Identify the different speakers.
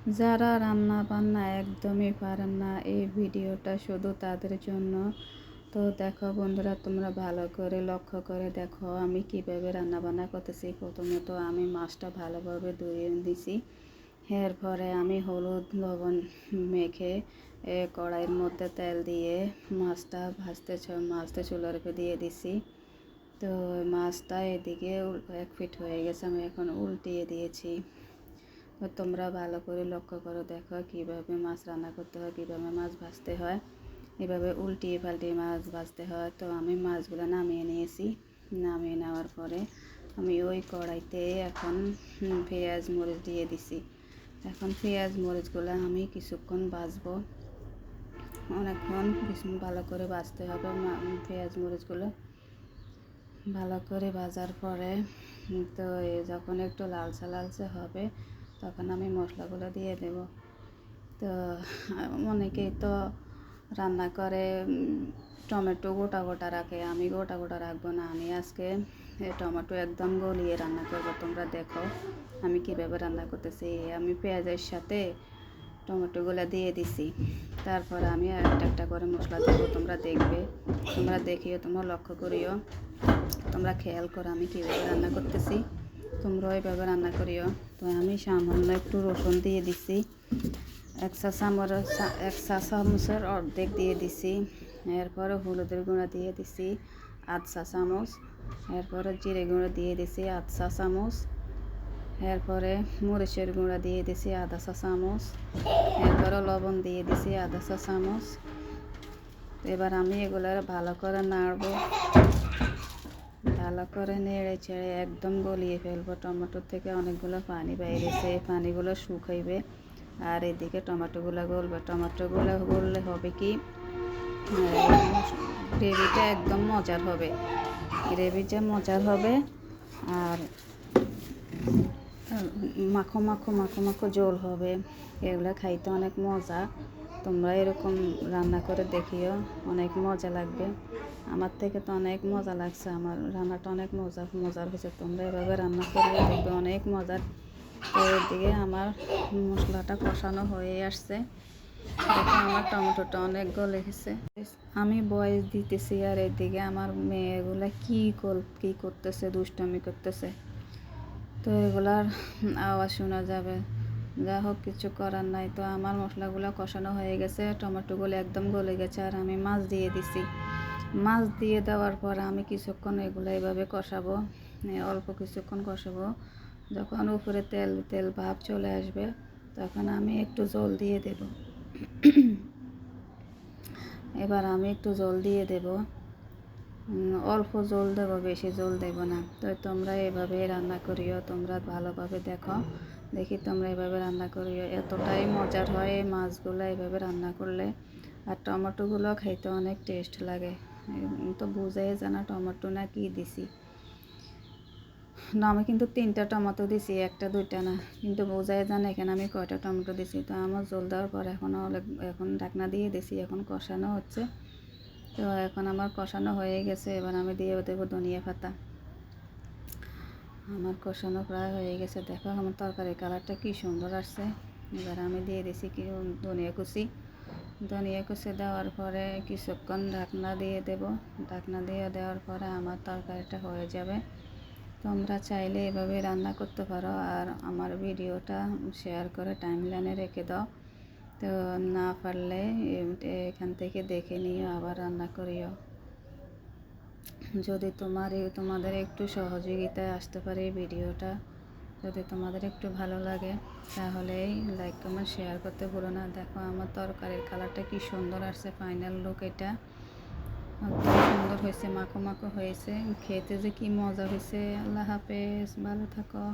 Speaker 1: যারা রান্না বান্না একদমই পারেন না, এই ভিডিওটা শুধু তাদের জন্য। তো দেখো বন্ধুরা, তোমরা ভালো করে লক্ষ্য করে দেখো আমি কিভাবে রান্না বান্না করতেছি। প্রথমত আমি মাছটা ভালোভাবে ধুয়ে দিছি। এরপরে আমি হলুদ লবণ মেখে কড়াইয়ের মধ্যে তেল দিয়ে মাছটা মাছটা চুলার উপরে দিয়ে দিছি। তো মাছটা এদিকে 1 ফিট হয়ে গেছে, আমি এখন উল্টিয়ে দিয়েছি। তো তোমরা ভালো করে লক্ষ্য করো, দেখো কিভাবে মাছ রান্না করতে হয়, কিভাবে মাছ ভাজতে হয়। এভাবে উল্টিয়ে পাল্টিয়ে মাছ ভাজতে হয়। তো আমি মাছগুলো নামিয়ে নিয়েছি। নামিয়ে নেওয়ার পরে আমি ওই কড়াইতে এখন পেঁয়াজ মরিচ দিয়ে দিছি। এখন পেঁয়াজ মরিচগুলো আমি কিছুক্ষণ ভাজবো, অনেকক্ষণ ভালো করে ভাজতে হবে পেঁয়াজ মরিচগুলো। ভালো করে ভাজার পরে তো যখন একটু লালচে লালচে হবে তখন আমি মশলাগুলো দিয়ে দেব। তো অনেকেই তো রান্না করে টমেটো গোটা গোটা রাখে, আমি গোটা গোটা রাখবো না। আমি আজকে টমেটো একদম গলিয়ে রান্না করবো। তোমরা দেখো আমি কিভাবে রান্না করতেছি। আমি পেঁয়াজের সাথে টমেটোগুলো দিয়ে দিছি। তারপর আমি একটা একটা করে মশলা দেবো, তোমরা দেখবে, তোমরা দেখিও, তোমরা লক্ষ্য করিও, তোমরা খেয়াল করো আমি কীভাবে রান্না করতেছি, তোমরা ওইভাবে রান্না করিও। তো আমি সামান্য একটু রসুন দিয়ে দিছি, 1 চা চামচের অর্ধেক দিয়ে দিছি। এরপরে হলুদের গুঁড়া দিয়ে দিছি 1/2 চা চামচ। এরপরে জিরে গুঁড়া দিয়ে দিছি 1/2 চা চামচ। এরপরে মরিচের গুঁড়া দিয়ে দিছি 1/2 চা চামচ। এরপরে লবণ দিয়ে দিছি 1/2 চা চামচ। এবার আমি এগুলো ভালো করে নাড়বো, ভালো করে নেড়ে চেড়ে একদম গলিয়ে ফেলবো। টমেটোর থেকে অনেকগুলো পানি বাইরেছে, এই পানিগুলো শুকাইবে আর এদিকে টমেটোগুলো গলবে। টমেটোগুলো গললে হবে কি, গ্রেভিটা একদম মজার হবে, গ্রেভিটা মজার হবে আর মাখো মাখো মাখো মাখো ঝোল হবে। এগুলো খাইতে অনেক মজা। তোমরা এরকম রান্না করে দেখিও, অনেক মজা লাগবে। আমার থেকে তো অনেক মজা লাগছে, আমার রান্নাটা অনেক মজার হয়েছে। তোমরা এভাবে রান্না করলে দেখবে অনেক মজার। তো এদিকে আমার মশলাটা কষানো হয়ে আসছে, দেখো আমার টমেটোটা অনেক গলে গেছে। আমি বয়েস দিতেছি আর এদিকে আমার মেয়েগুলা কি করতেছে, দুষ্টামি করতেছে। তো এগুলার আওয়াজ শোনা যাবে, যা হোক কিছু করার নাই। তো আমার মশলাগুলো কষানো হয়ে গেছে, টমেটোগুলো একদম গলে গেছে আর আমি মাছ দিয়ে দিছি। মাছ দিয়ে দেওয়ার পর আমি কিছুক্ষণ এগুলো এইভাবে কষাবো, অল্প কিছুক্ষণ কষাবো। যখন উপরে তেল তেল ভাব চলে আসবে তখন আমি একটু জল দিয়ে দেব। এবার আমি একটু জল দিয়ে দেব, অল্প জল দেব, বেশি জল দেব না। তো তোমরা এভাবে রান্না করিও, তোমরা ভালোভাবে দেখো, দেখি তোমরা এভাবে রান্না করিও। এতটাই মজার হয় এই মাছগুলো এভাবে রান্না করলে। আর টমেটোগুলো খাইতে অনেক টেস্ট লাগে। তো বোঝাই যায় না টমেটো না কি দিছি। না আমি কিন্তু 3টা টমেটো দিছি, 1টা 2টা না, কিন্তু বোঝাই যায় না এখানে আমি কয়টা টমেটো দিছি। তো আমার জল দেওয়ার পর এখন ঢাকনা দিয়ে দিছি, এখন কষানো হচ্ছে। তো এখন আমার কষানো হয়ে গেছে, এবার আমি দিয়ে দেবো ধনিয়া পাতা। আমার কষানো প্রায় হয়ে গেছে, দেখো আমার তরকারির কালারটা কি সুন্দর আসছে। এবার আমি দিয়ে দিছি কি ধনিয়া কুচি দেওয়ার পরে কিছুক্ষণ ঢাকনা দিয়ে দেব। ঢাকনা দিয়ে দেওয়ার পরে আমার তরকারিটা হয়ে যাবে। তোমরা চাইলে এভাবে রান্না করতে পারো আর আমার ভিডিওটা শেয়ার করে টাইমলাইনে রেখে দাও। তো না পারলে এখান থেকে দেখে নিও, আবার রান্না করিও। যদি তোমাদের একটু সহযোগিতায় আসতে পারে এই ভিডিওটা, যদি তোমাদের একটু ভালো লাগে তাহলে লাইক কমেন্ট শেয়ার করতে ভুলো না। দেখো আমার তরকারির কালারটা কি সুন্দর আসছে, ফাইনাল লুক এটা অত্যন্ত সুন্দর হয়েছে, মাখো মাখো হয়েছে, খেতে যে কি মজা হয়েছে। আল্লাহ হাফেজ, ভালো থাকো।